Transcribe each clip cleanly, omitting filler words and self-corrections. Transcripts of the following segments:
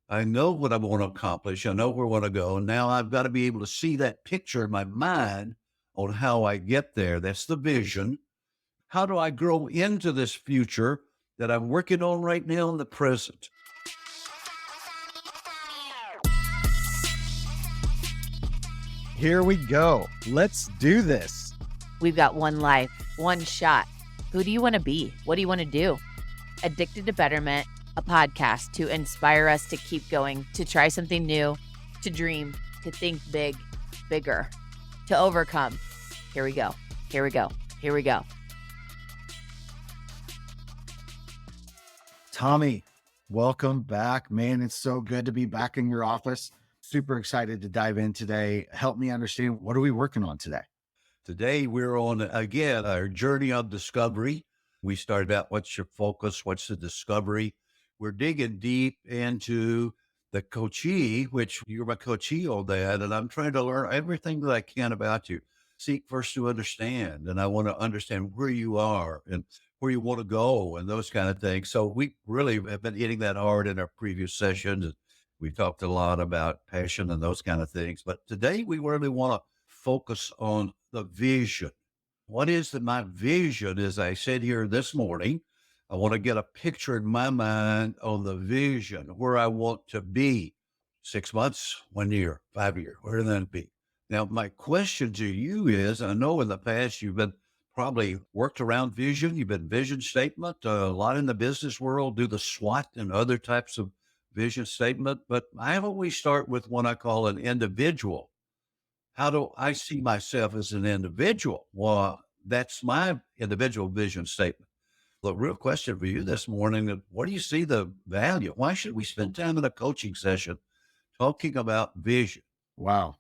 I know what I want to accomplish. I know where I want to go. And now I've got to be able to see that picture in my mind on how I get there. That's the vision. How do I grow into this future that I'm working on right now in the present? Here we go. Let's do this. We've got one life, one shot. Who do you want to be? What do you want to do? Addicted to Betterment, a podcast to inspire us to keep going, to try something new, to dream, to think big, bigger, to overcome. Here we go. Here we go. Here we go. Tommy, welcome back. Man, it's so good to be back in your office. Super excited to dive in today. Help me understand, what are we working on today? Today, we're on, again, our journey of discovery. We started out, what's your focus? What's the discovery? We're digging deep into the coachee, which you're my coachee on that, and I'm trying to learn everything that I can about you. Seek first to understand, and I want to understand where you are and where you want to go and those kind of things. So we really have been hitting that hard in our previous sessions. We talked a lot about passion and those kind of things, but today we really want to focus on the vision. What is my vision? As I said here this morning, I want to get a picture in my mind on the vision, where I want to be 6 months, 1 year, 5 year, where that be? Now, my question to you is, I know in the past you've been probably worked around vision. You've been vision statement, a lot in the business world, do the SWOT and other types of vision statement. But I always start with what I call an individual. How do I see myself as an individual? Well, that's my individual vision statement. The real question for you this morning is, what do you see the value? Why should we spend time in a coaching session talking about vision? Wow.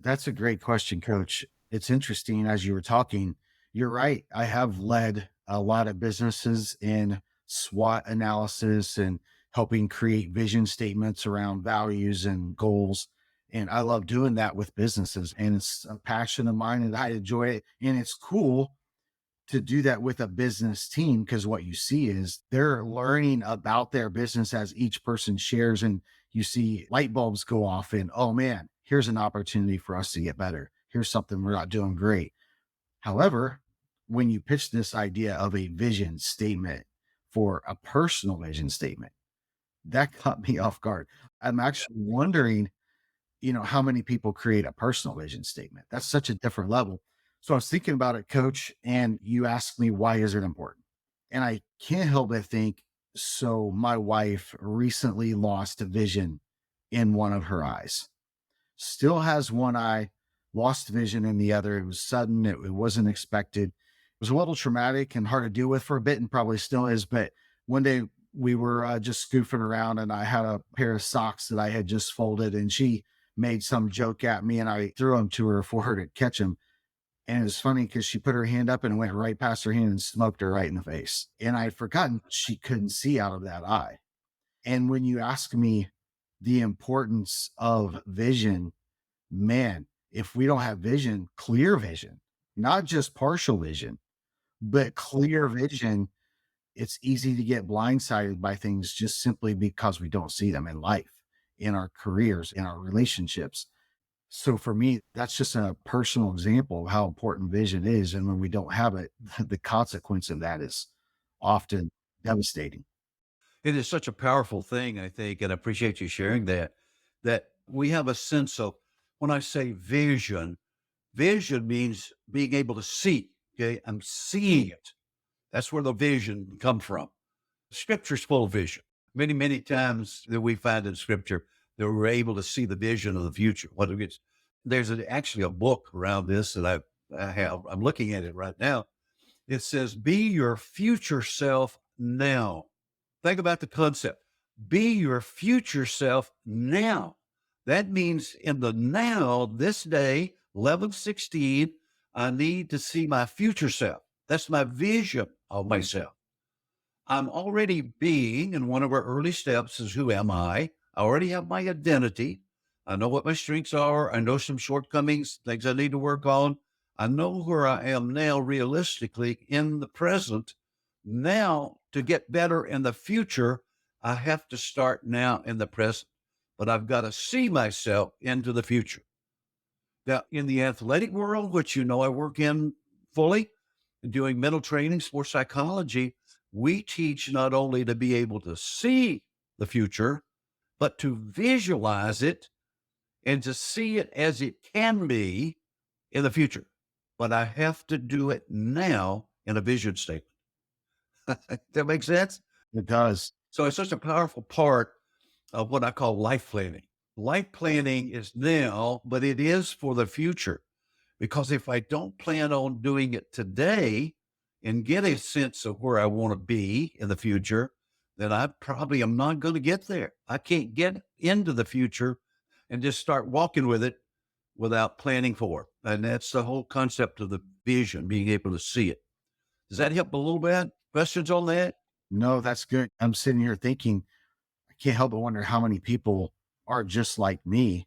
That's a great question, Coach. It's interesting as you were talking. You're right. I have led a lot of businesses in SWOT analysis and helping create vision statements around values and goals. And I love doing that with businesses. And it's a passion of mine and I enjoy it. And it's cool to do that with a business team, because what you see is they're learning about their business as each person shares, and you see light bulbs go off and, oh man, here's an opportunity for us to get better. Here's something we're not doing great. However, when you pitch this idea of a vision statement for a personal vision statement, that caught me off guard. I'm actually wondering, how many people create a personal vision statement? That's such a different level. So I was thinking about it, Coach, and you asked me, why is it important? And I can't help but think, so my wife recently lost vision in one of her eyes, still has one eye, lost vision in the other. It was sudden. It wasn't expected. It was a little traumatic and hard to deal with for a bit, and probably still is. But one day we were just goofing around, and I had a pair of socks that I had just folded, and she made some joke at me, and I threw them to her for her to catch them. And it was funny because she put her hand up and it went right past her hand and smoked her right in the face. And I had forgotten she couldn't see out of that eye. And when you ask me the importance of vision, man, if we don't have vision, clear vision, not just partial vision, but clear vision, it's easy to get blindsided by things just simply because we don't see them in life, in our careers, in our relationships. So for me, that's just a personal example of how important vision is. And when we don't have it, the consequence of that is often devastating. It is such a powerful thing, I think, and I appreciate you sharing that we have a sense of, when I say vision, vision means being able to see. Okay. I'm seeing it. That's where the vision comes from. Scripture's full of vision. Many, many times that we find in scripture that we're able to see the vision of the future. What it is. There's actually a book around this that I have. I'm looking at it right now. It says, be your future self now. Think about the concept. Be your future self now. That means in the now, this day, 11/16, I need to see my future self. That's my vision of myself. I'm already being, and one of our early steps is, who am I? I already have my identity. I know what my strengths are. I know some shortcomings, things I need to work on. I know where I am now realistically in the present. Now, to get better in the future, I have to start now in the present. but I've got to see myself into the future. Now, in the athletic world, which I work in fully, doing mental training, sports psychology, we teach not only to be able to see the future, but to visualize it and to see it as it can be in the future. But I have to do it now in a vision statement. That makes sense? It does. So it's such a powerful part of what I call life planning. Life planning is now, but it is for the future. Because if I don't plan on doing it today and get a sense of where I want to be in the future, then I probably am not going to get there. I can't get into the future and just start walking with it without planning for it. And that's the whole concept of the vision, being able to see it. Does that help a little bit? Questions on that? No, that's good. I'm sitting here thinking, I can't help but wonder how many people are just like me,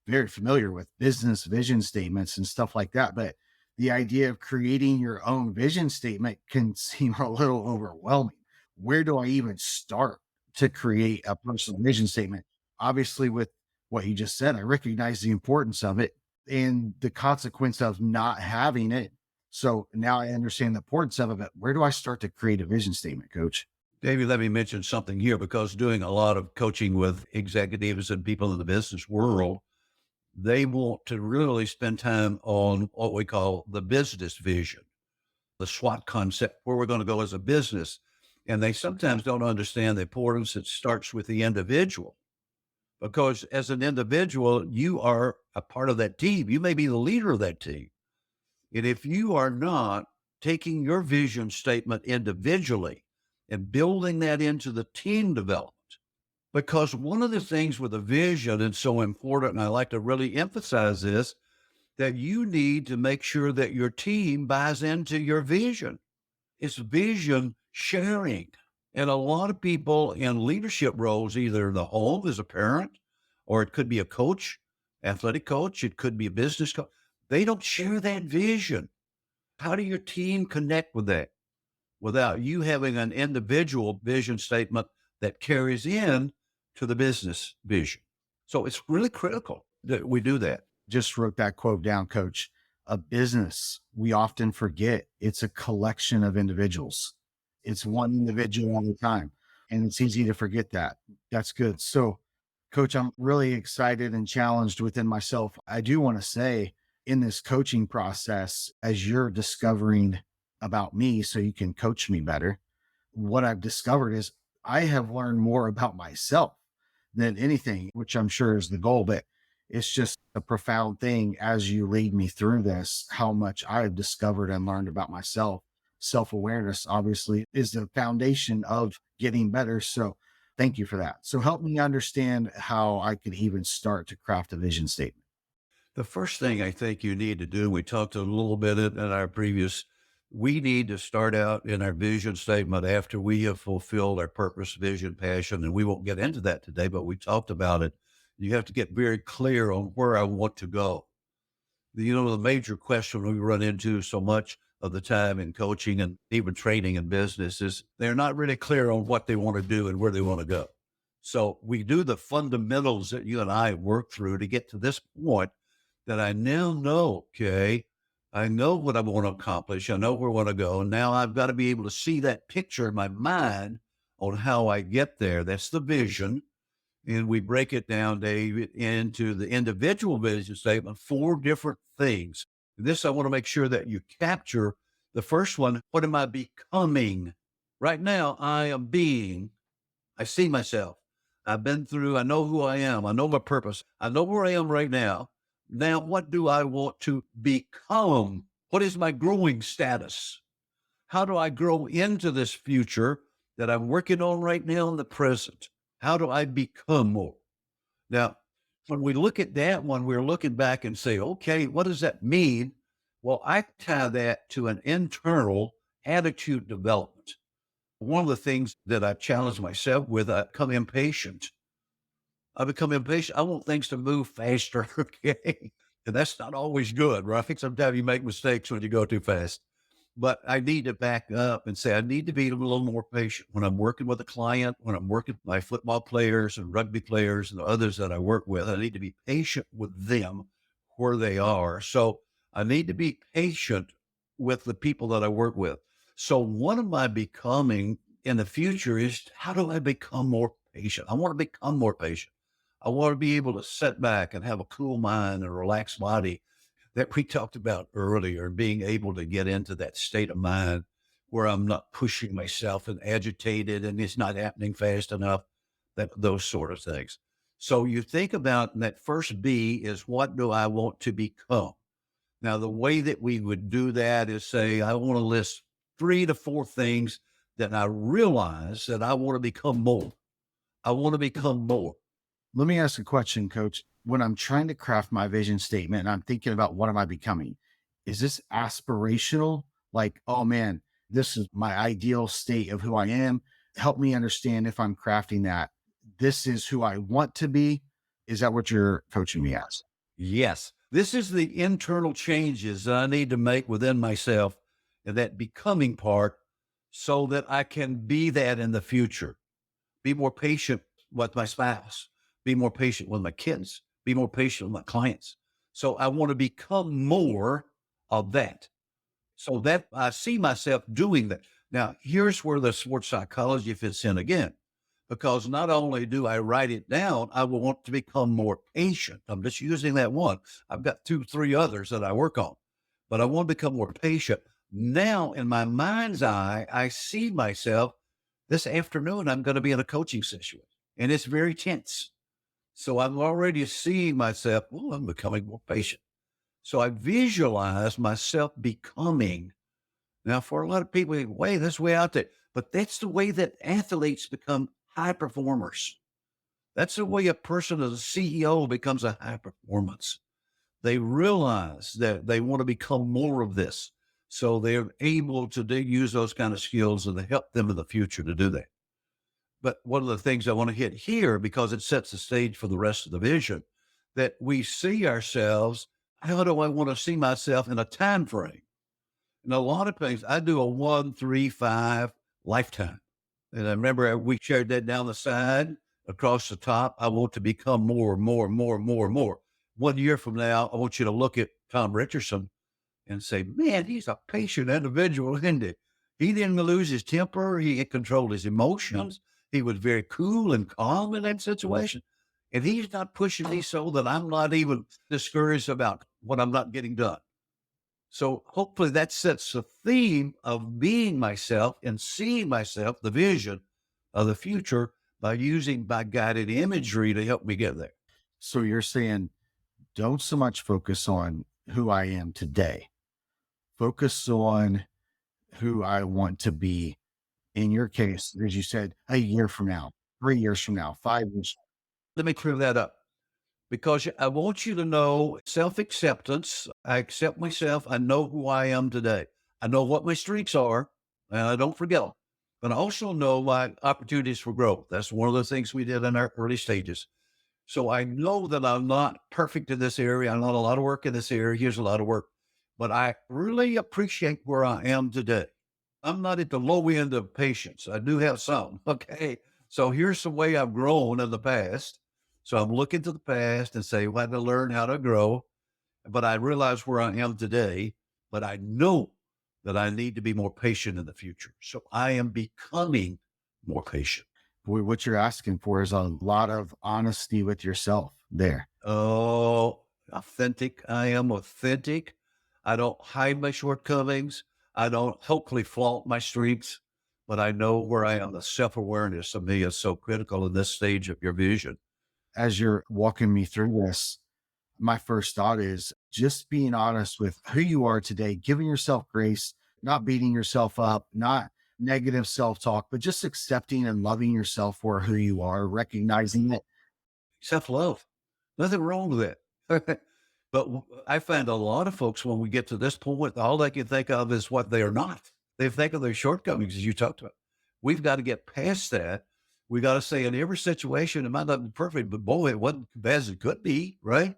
very familiar with business vision statements and stuff like that. But the idea of creating your own vision statement can seem a little overwhelming. Where do I even start to create a personal vision statement? Obviously, with what you just said, I recognize the importance of it and the consequence of not having it. So now I understand the importance of it. But where do I start to create a vision statement, coach? David, let me mention something here because doing a lot of coaching with executives and people in the business world, they want to really spend time on what we call the business vision, the SWOT concept, where we're going to go as a business. And they sometimes don't understand the importance. It starts with the individual because as an individual, you are a part of that team. You may be the leader of that team. And if you are not taking your vision statement individually and building that into the team development, because one of the things with a vision is so important, and I like to really emphasize this, that you need to make sure that your team buys into your vision. It's vision sharing. And a lot of people in leadership roles, either in the home as a parent, or it could be a coach, athletic coach, it could be a business coach, they don't share that vision. How do your team connect with that without you having an individual vision statement that carries in to the business vision? So it's really critical that we do that. Just wrote that quote down, coach. A business, we often forget it's a collection of individuals. It's one individual at a time. And it's easy to forget that. That's good. So, coach, I'm really excited and challenged within myself. I do want to say in this coaching process, as you're discovering about me so you can coach me better, what I've discovered is I have learned more about myself than anything, which I'm sure is the goal. But it's just a profound thing as you lead me through this, how much I've discovered and learned about myself. Self awareness, obviously, is the foundation of getting better. So, thank you for that. So, help me understand how I could even start to craft a vision statement. The first thing I think you need to do, we talked a little bit in our previous, we need to start out in our vision statement after we have fulfilled our purpose, vision, passion, and we won't get into that today, but we talked about it. You have to get very clear on where I want to go. The major question we run into so much of the time in coaching and even training in business is they're not really clear on what they want to do and where they want to go. So we do the fundamentals that you and I work through to get to this point that I now know, okay, I know what I want to accomplish. I know where I want to go. And now I've got to be able to see that picture in my mind on how I get there. That's the vision. And we break it down, Dave, into the individual vision statement, 4 different things. This, I want to make sure that you capture the first one. What am I becoming? Right now, I am being. I see myself. I've been through, I know who I am. I know my purpose. I know where I am right now. Now, what do I want to become? What is my growing status? How do I grow into this future that I'm working on right now in the present? How do I become more? Now, when we look at that one, we're looking back and say, okay, what does that mean? Well, I tie that to an internal attitude development. One of the things that I've challenged myself with, I become impatient. I become impatient. I want things to move faster. Okay. And that's not always good, right? Sometimes you make mistakes when you go too fast. But I need to back up and say I need to be a little more patient when I'm working with a client, when I'm working with my football players and rugby players and the others that I work with. I need to be patient with them where they are. So I need to be patient with the people that I work with. So what am I becoming in the future is how do I become more patient? I want to become more patient. I want to be able to sit back and have a cool mind and a relaxed body that we talked about earlier, being able to get into that state of mind where I'm not pushing myself and agitated and it's not happening fast enough, that those sort of things. So you think about that first B is what do I want to become? Now, the way that we would do that is say, I want to list 3 to 4 things that I realize that I want to become more. I want to become more. Let me ask a question, coach. When I'm trying to craft my vision statement and I'm thinking about what am I becoming, is this aspirational? Like, oh man, this is my ideal state of who I am. Help me understand if I'm crafting that. This is who I want to be. Is that what you're coaching me as? Yes. This is the internal changes that I need to make within myself and that becoming part so that I can be that in the future. Be more patient with my spouse, be more patient with my kids, be more patient with my clients. So I want to become more of that. So that I see myself doing that. Now, here's where the sports psychology fits in again, because not only do I write it down, I will want to become more patient. I'm just using that one. I've got 2, 3 others that I work on, but I want to become more patient. Now, in my mind's eye, I see myself this afternoon, I'm going to be in a coaching session and it's very tense. So I'm already seeing myself, oh, I'm becoming more patient. So I visualize myself becoming. Now, for a lot of people, way that's way out there, but that's the way that athletes become high performers. That's the way a person as a CEO becomes a high performance. They realize that they want to become more of this. So they're able to use those kind of skills and to help them in the future to do that. But one of the things I want to hit here, because it sets the stage for the rest of the vision, that we see ourselves, how do I want to see myself in a time frame? And a lot of things, I do a 1, 3, 5 lifetime. And I remember we shared that down the side, across the top. I want to become more, more, more, more, more. 1 year from now, I want you to look at Tom Richardson and say, man, he's a patient individual, isn't he? He didn't lose his temper. He controlled his emotions. He was very cool and calm in that situation. And he's not pushing me so that I'm not even discouraged about what I'm not getting done. So hopefully that sets the theme of being myself and seeing myself, the vision of the future by guided imagery to help me get there. So you're saying don't so much focus on who I am today, focus on who I want to be. In your case, as you said, a year from now, 3 years from now, 5 years. Let me clear that up because I want you to know self-acceptance. I accept myself. I know who I am today. I know what my strengths are, and I don't forget them. But I also know my opportunities for growth. That's one of the things we did in our early stages. So I know that I'm not perfect in this area. I know a lot of work in this area. Here's a lot of work, but I really appreciate where I am today. I'm not at the low end of patience. I do have some. Okay. So here's the way I've grown in the past. So I'm looking to the past and say, well, I had to learn how to grow, but I realize where I am today, but I know that I need to be more patient in the future. So I am becoming more patient. Boy, what you're asking for is a lot of honesty with yourself there. Oh, authentic. I am authentic. I don't hide my shortcomings. I don't hopefully flaunt my strengths, but I know where I am. The self-awareness of me is so critical in this stage of your vision. As you're walking me through this, my first thought is just being honest with who you are today, giving yourself grace, not beating yourself up, not negative self-talk, but just accepting and loving yourself for who you are, recognizing it. Self-love. Nothing wrong with it. But I find a lot of folks, when we get to this point, all they can think of is what they are not. They think of their shortcomings, as you talked about. We've got to get past that. We got to say in every situation, it might not be perfect, but boy, it wasn't as bad as it could be, right?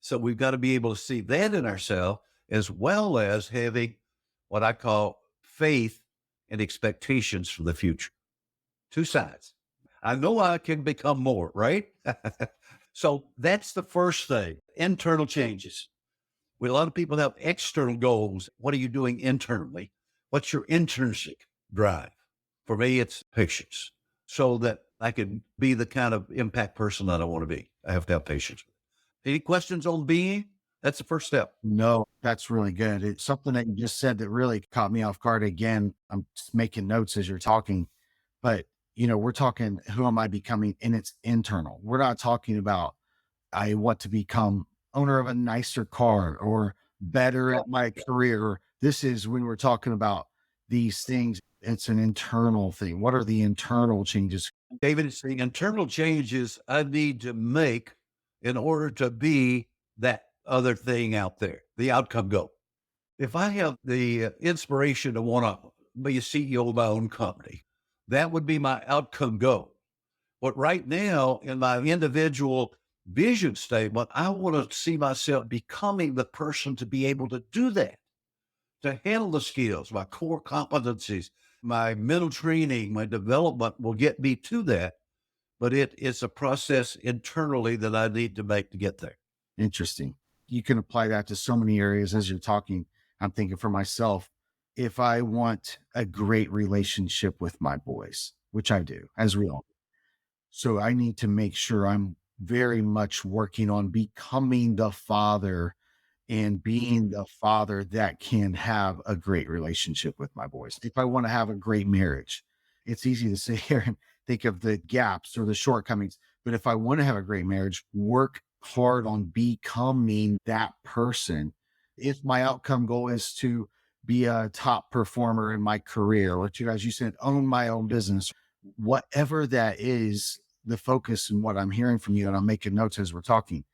So we've got to be able to see that in ourselves, as well as having what I call faith and expectations for the future. Two sides. I know I can become more, right? So that's the first thing, internal changes. Well, a lot of people have external goals. What are you doing internally? What's your intrinsic drive? For me, it's patience so that I can be the kind of impact person that I want to be. I have to have patience. Any questions on being? That's the first step. No, that's really good. It's something that you just said that really caught me off guard again. I'm just making notes as you're talking, but we're talking, who am I becoming? And it's internal. We're not talking about, I want to become owner of a nicer car or better at my career. This is when we're talking about these things. It's an internal thing. What are the internal changes? David, it's the internal changes I need to make in order to be that other thing out there, the outcome goal. If I have the inspiration to want to be a CEO of my own company, that would be my outcome goal. But right now, in my individual vision statement, I want to see myself becoming the person to be able to do that, to handle the skills, my core competencies, my mental training, my development will get me to that. But it is a process internally that I need to make to get there. Interesting. You can apply that to so many areas as you're talking. I'm thinking for myself, if I want a great relationship with my boys, which I do, as we all, so I need to make sure I'm very much working on becoming the father and being the father that can have a great relationship with my boys. If I want to have a great marriage, it's easy to sit here and think of the gaps or the shortcomings. But if I want to have a great marriage, work hard on becoming that person. If my outcome goal is to be a top performer in my career, or to, as you said, own my own business, whatever that is, the focus and what I'm hearing from you, and I'm making notes as we're talking,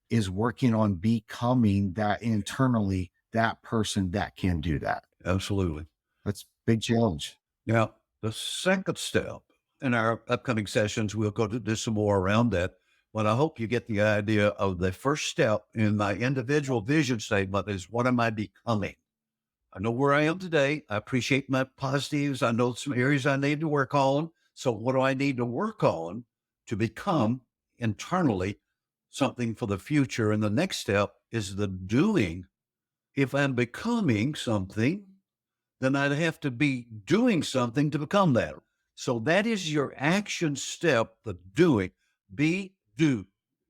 is working on becoming that internally, that person that can do that. Absolutely. That's big challenge. Now, the second step in our upcoming sessions, we'll go to do some more around that. But I hope you get the idea of the first step in my individual vision statement is what am I becoming? I know where I am today. I appreciate my positives. I know some areas I need to work on. So what do I need to work on to become internally something for the future? And the next step is the doing. If I'm becoming something, then I'd have to be doing something to become that. So that is your action step, the doing. Be, do.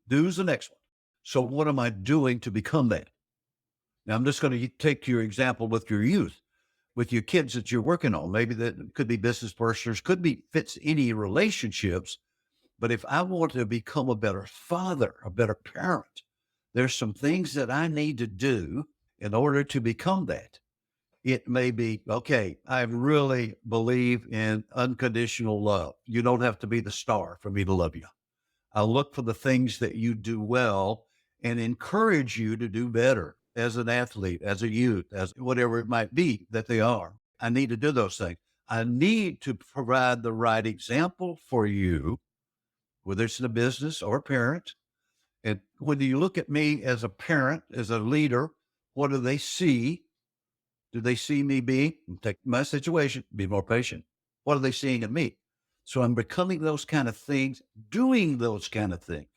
Do's the next one. So what am I doing to become that? Now, I'm just going to take your example with your youth, with your kids that you're working on. Maybe that could be business partners, could be fits any relationships. But if I want to become a better father, a better parent, there's some things that I need to do in order to become that. It may be, okay, I really believe in unconditional love. You don't have to be the star for me to love you. I look for the things that you do well and encourage you to do better as an athlete, as a youth, as whatever it might be that they are. I need to do those things. I need to provide the right example for you, whether it's in a business or a parent. And when you look at me as a parent, as a leader, what do they see? Do they see me take my situation, be more patient? What are they seeing in me? So I'm becoming those kind of things, doing those kind of things.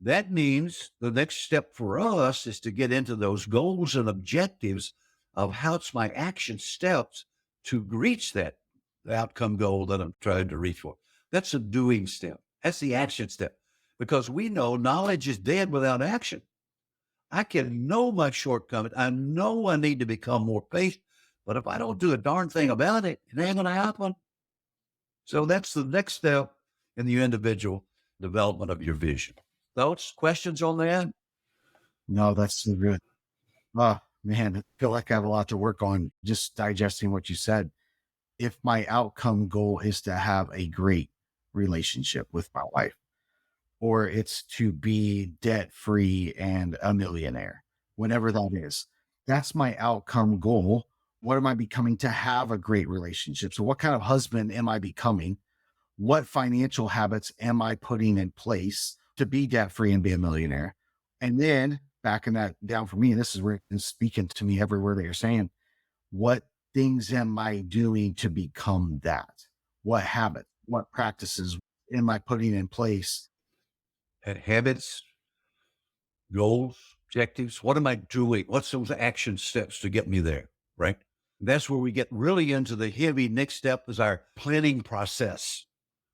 That means the next step for us is to get into those goals and objectives of how it's my action steps to reach that outcome goal that I'm trying to reach for. That's a doing step. That's the action step because we know knowledge is dead without action. I can know my shortcomings. I know I need to become more patient, but if I don't do a darn thing about it, it ain't going to happen. So that's the next step in the individual development of your vision. Thoughts, questions on that? No, that's so good. Oh, man, I feel like I have a lot to work on just digesting what you said. If my outcome goal is to have a great relationship with my wife, or it's to be debt free and a millionaire, whatever that is, that's my outcome goal. What am I becoming to have a great relationship? So, what kind of husband am I becoming? What financial habits am I putting in place to be debt free and be a millionaire? And then backing that down for me, and this is where it's speaking to me everywhere that you're saying, what things am I doing to become that? What habit, what practices am I putting in place? And habits, goals, objectives. What am I doing? What's those action steps to get me there? Right. That's where we get really into the heavy. Next step is our planning process.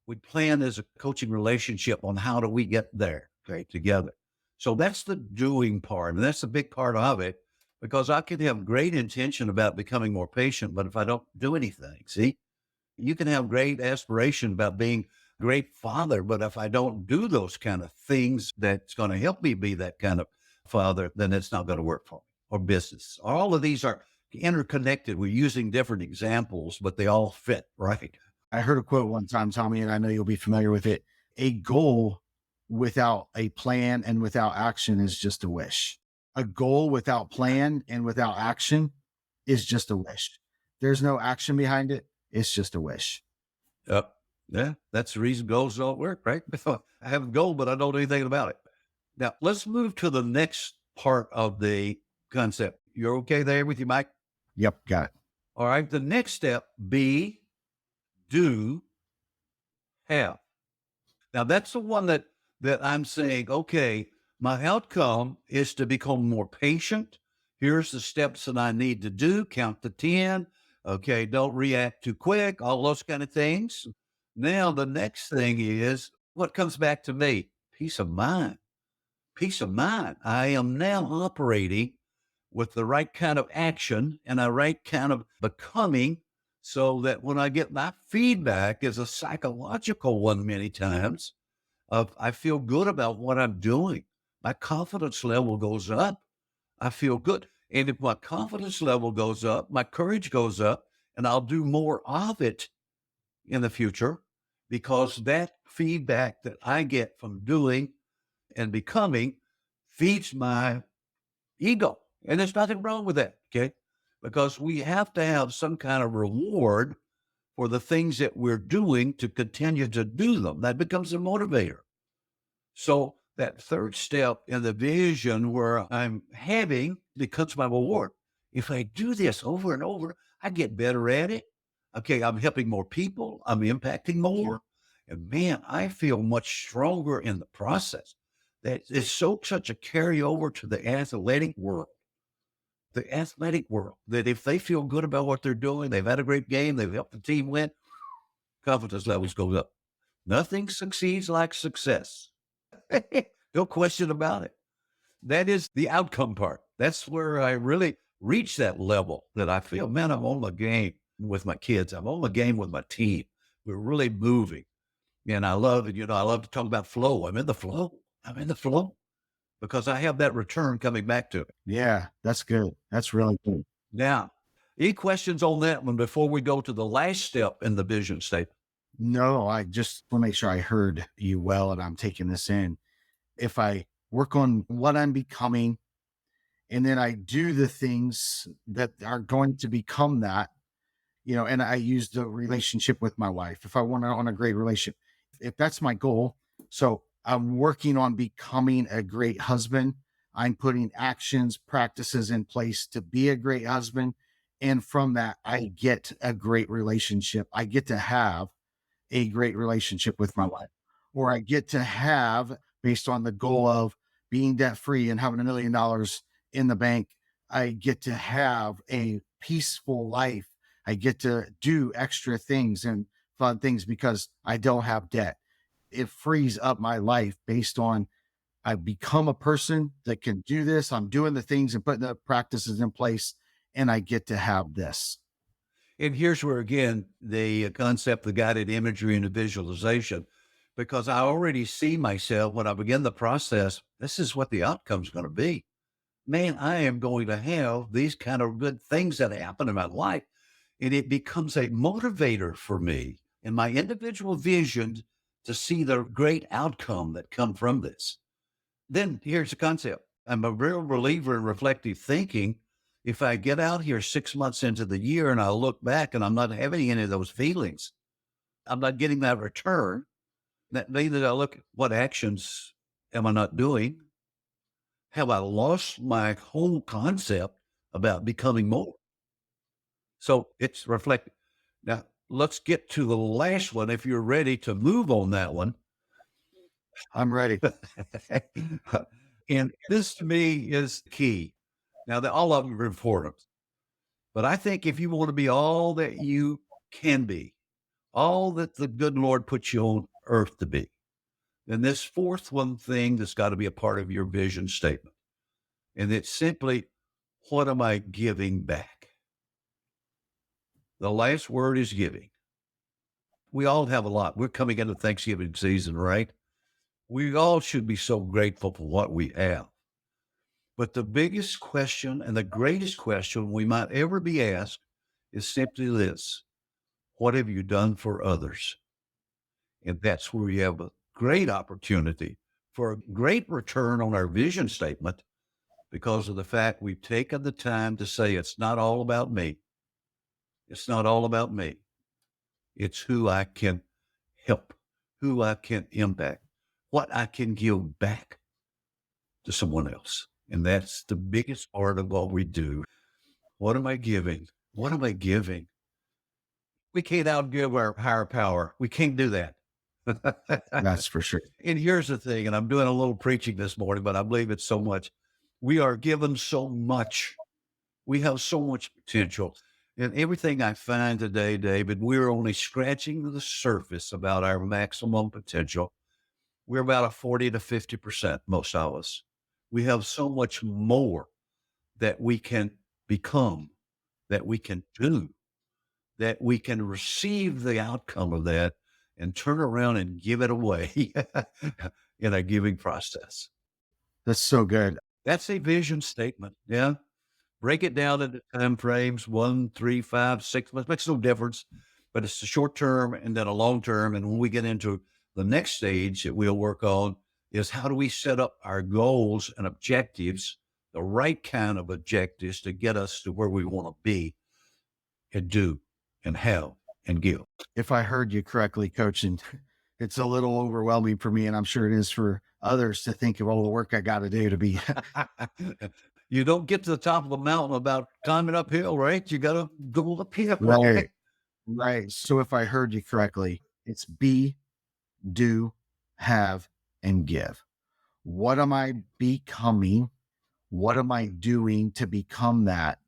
We plan as a coaching relationship on how do we get there, okay, together. So that's the doing part. And that's a big part of it because I can have great intention about becoming more patient, but if I don't do anything, see, you can have great aspiration about being a great father, but if I don't do those kind of things that's going to help me be that kind of father, then it's not going to work for me. Or business. All of these are interconnected. We're using different examples, but they all fit, right? I heard a quote one time, Tommy, and I know you'll be familiar with it. A goal without a plan and without action is just a wish. A goal without plan and without action is just a wish. There's no action behind it. It's just a wish. Uh, yeah, that's the reason goals don't work, right? I have a goal, but I don't know anything about it. Now, let's move to the next part of the concept. You're okay there with you, Mike? Yep, got it. All right. The next step, be, do, have. Now, that's the one that I'm saying, okay, my outcome is to become more patient. Here's the steps that I need to do. Count to 10. Okay, don't react too quick, all those kind of things. Now, the next thing is what comes back to me? Peace of mind. Peace of mind. I am now operating with the right kind of action and the right kind of becoming so that when I get my feedback is a psychological one many times of I feel good about what I'm doing. My confidence level goes up. I feel good. And if my confidence level goes up, my courage goes up, and I'll do more of it in the future because that feedback that I get from doing and becoming feeds my ego. And there's nothing wrong with that. Okay. Because we have to have some kind of reward for the things that we're doing to continue to do them. That becomes a motivator. So that third step in the vision where I'm having becomes my reward. If I do this over and over, I get better at it. Okay, I'm helping more people. I'm impacting more. And man, I feel much stronger in the process. That is so such a carryover to the athletic world. The athletic world, that if they feel good about what they're doing, they've had a great game, they've helped the team win, confidence levels go up. Nothing succeeds like success. No question about it. That is the outcome part. That's where I really reach that level that I feel, man, I'm on my game with my kids. I'm on my game with my team. We're really moving. And I love it. I love to talk about flow. I'm in the flow. I'm in the flow because I have that return coming back to it. Yeah, that's good. That's really good. Now, any questions on that one before we go to the last step in the vision statement? No, I just want to make sure I heard you well and I'm taking this in. If I work on what I'm becoming and then I do the things that are going to become that, and I use the relationship with my wife. If I want to on a great relationship, if that's my goal, so I'm working on becoming a great husband. I'm putting actions, practices in place to be a great husband. And from that, I get a great relationship. I get to have a great relationship with my wife, or I get to have, based on the goal of being debt free and having $1 million in the bank, I get to have a peaceful life. I get to do extra things and fun things because I don't have debt. It frees up my life based on I become a person that can do this. I'm doing the things and putting the practices in place, and I get to have this. And here's where, again, the concept, the guided imagery and the visualization, because I already see myself when I begin the process, this is what the outcome's going to be. Man, I am going to have these kind of good things that happen in my life. And it becomes a motivator for me in my individual vision to see the great outcome that come from this. Then here's the concept. I'm a real believer in reflective thinking. If I get out here 6 months into the year and I look back and I'm not having any of those feelings, I'm not getting that return, that means that I look at what actions am I not doing? Have I lost my whole concept about becoming more? So it's reflected. Now, let's get to the last one. If you're ready to move on that one. I'm ready. And this to me is key. Now, all of them are important, but I think if you want to be all that you can be, all that the good Lord put you on earth to be, then this fourth one thing that's got to be a part of your vision statement. And it's simply, what am I giving back? The last word is giving. We all have a lot. We're coming into Thanksgiving season, right? We all should be so grateful for what we have. But the biggest question and the greatest question we might ever be asked is simply this: what have you done for others? And that's where we have a great opportunity for a great return on our vision statement, because of the fact we've taken the time to say, it's not all about me. It's not all about me. It's who I can help, who I can impact, what I can give back to someone else. And that's the biggest part of what we do. What am I giving? What am I giving? We can't outgive our higher power. We can't do that. That's for sure. And here's the thing, and I'm doing a little preaching this morning, but I believe it's so much. We are given so much. We have so much potential. And everything I find today, David, we're only scratching the surface about our maximum potential. We're about a 40 to 50%, most of us. We have so much more that we can become, that we can do, that we can receive the outcome of that and turn around and give it away in a giving process. That's so good. That's a vision statement. Yeah. Break it down into time frames, 1, 3, 5, 6 months, makes no difference, but it's a short term and then a long term. And when we get into the next stage that we'll work on is, how do we set up our goals and objectives, the right kind of objectives to get us to where we want to be and do and have and give. If I heard you correctly, Coach, and it's a little overwhelming for me, and I'm sure it is for others, to think of all the work I got to do to be. You don't get to the top of the mountain about climbing uphill, right? You got to go uphill. Right. Right. So if I heard you correctly, it's be, do, have, and give. What am I becoming? What am I doing to become that?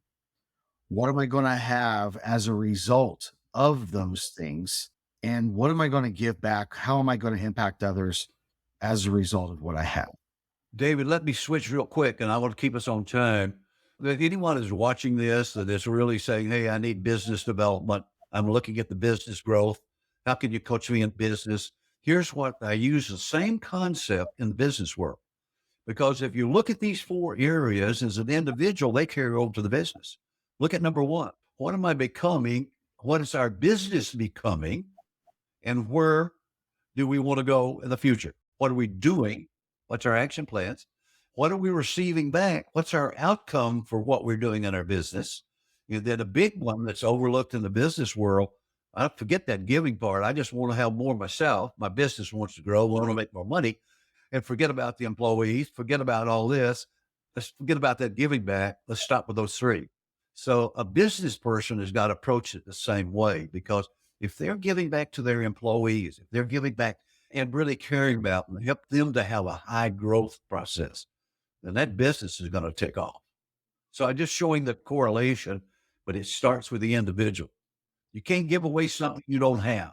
What am I going to have as a result of those things? And what am I going to give back? How am I going to impact others as a result of what I have? David, let me switch real quick, and I want to keep us on time. If anyone is watching this that is really saying, hey, I need business development, I'm looking at the business growth, how can you coach me in business? Here's what I use: the same concept in the business world. Because if you look at these 4 areas as an individual, they carry over to the business. Look at number 1. What am I becoming? What is our business becoming? And where do we want to go in the future? What are we doing? What's our action plans? What are we receiving back? What's our outcome for what we're doing in our business? And then a big one that's overlooked in the business world, I forget that giving part. I just want to have more myself. My business wants to grow. I want to make more money. And forget about the employees. Forget about all this. Let's forget about that giving back. Let's stop with those 3. So a business person has got to approach it the same way, because if they're giving back to their employees, if they're giving back and really caring about them, help them to have a high growth process, then that business is going to take off. So I'm just showing the correlation, but it starts with the individual. You can't give away something you don't have.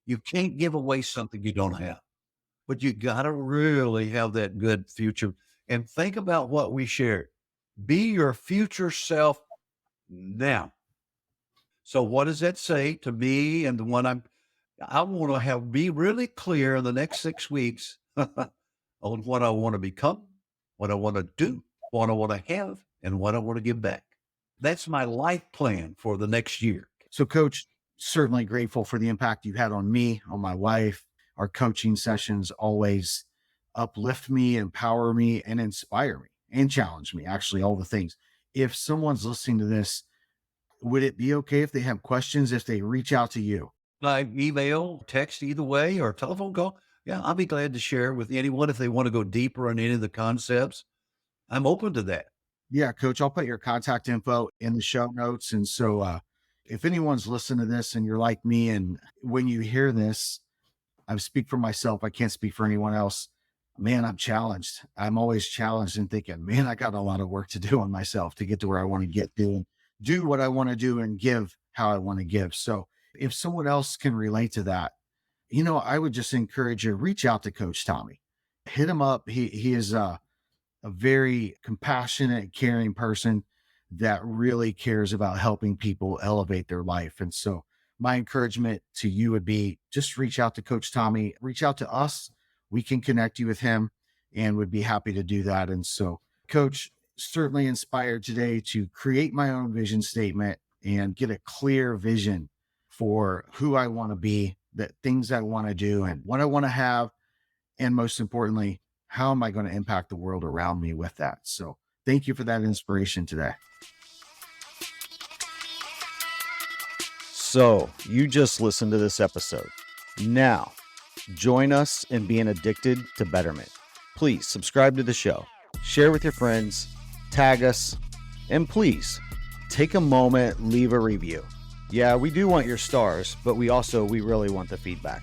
You can't give away something you don't have, but you got to really have that good future. And think about what we shared. Be your future self now. So what does that say to me and the one I want to have be really clear in the next 6 weeks on what I want to become, what I want to do, what I want to have, and what I want to give back. That's my life plan for the next year. So, Coach, certainly grateful for the impact you had on me, on my wife. Our coaching sessions always uplift me, empower me, and inspire me, and challenge me, actually, all the things. If someone's listening to this, would it be okay if they have questions, if they reach out to you? Like email, text, either way, or telephone call. Yeah, I'll be glad to share with anyone if they want to go deeper on any of the concepts. I'm open to that. Yeah, coach, I'll put your contact info in the show notes. And so, if anyone's listening to this and you're like me, and when you hear this, I speak for myself, I can't speak for anyone else. Man, I'm challenged. I'm always challenged and thinking, man, I got a lot of work to do on myself to get to where I want to get to and do what I want to do and give how I want to give. So if someone else can relate to that, I would just encourage you, reach out to Coach Tommy. Hit him up. He is a very compassionate, caring person that really cares about helping people elevate their life. And so, my encouragement to you would be just reach out to Coach Tommy, reach out to us. We can connect you with him and would be happy to do that. And so, Coach, certainly inspired today to create my own vision statement and get a clear vision for who I want to be, the things I want to do, and what I want to have. And most importantly, how am I going to impact the world around me with that? So thank you for that inspiration today. So you just listened to this episode. Now, join us in being addicted to betterment. Please subscribe to the show, share with your friends, tag us, and please take a moment, leave a review. Yeah, we do want your stars, but we really want the feedback.